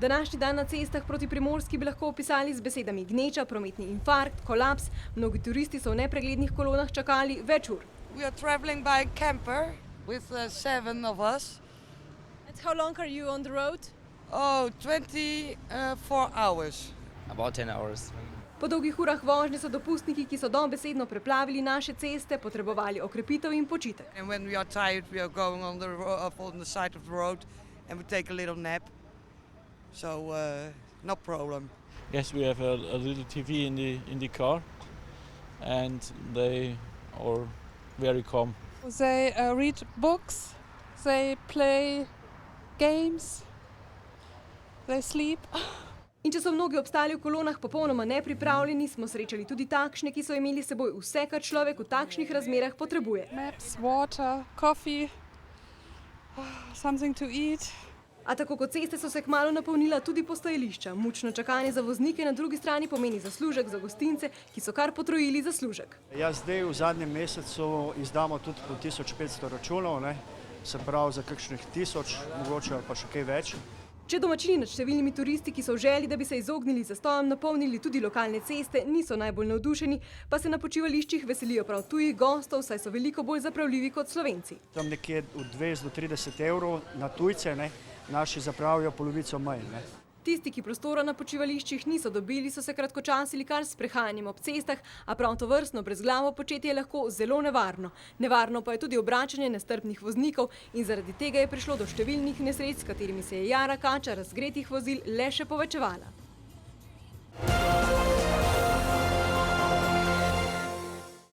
Današnji dan na cestah proti Primorski bi lahko opisali z besedami gneča, prometni infarkt, kolaps. Mnogi turisti so v nepreglednih kolonah čakali več ur. We are traveling by camper with 7 of us. And how long are you on the road? Oh, 24 hours. About 10 hours. Po dolgih urah vožnje so dopustniki, ki so dobesedno preplavili naše ceste, potrebovali okrepitev in počitek. And when we are tired, we are going on the side of the road and we take a little nap. So, no problem. Yes, we have a little TV in the car, and they are very calm. They read books, they play games, they sleep. In če so mnogi obstali v kolonah popolnoma nepripravljeni, smo srečali tudi takšne, ki so imeli s seboj vse, kar človek v takšnih razmerah potrebuje. Maps, water, coffee, something to eat. A tako kot ceste so se kmalu napolnila tudi postajališča. Mučno čakanje za voznike na drugi strani pomeni zaslužek za gostince, ki so kar potrojili zaslužek. Ja, zdaj v zadnjem mesecu izdamo tudi po 1500 računov, se pravi za kakšnih 1000, mogoče pa še kaj več. Če domačini nad številnimi turisti, ki so v želji, da bi se izognili zastojem, napolnili tudi lokalne ceste, niso najbolj navdušeni, pa se na počivališčih veselijo prav tujih gostov, saj so veliko bolj zapravljivi kot Slovenci. Tam nekje od 20 do 30 evrov na tujce, naši zapravijo polovico manj. Tisti, ki prostora na počivališčih niso dobili, so se kratkočasili kar s prehajanjem ob cestah, a prav tovrstno brezglavo početje je lahko zelo nevarno. Nevarno pa je tudi obračanje nestrpnih voznikov in zaradi tega je prišlo do številnih nesreč, s katerimi se je jara kača razgretih vozil le še povečevala.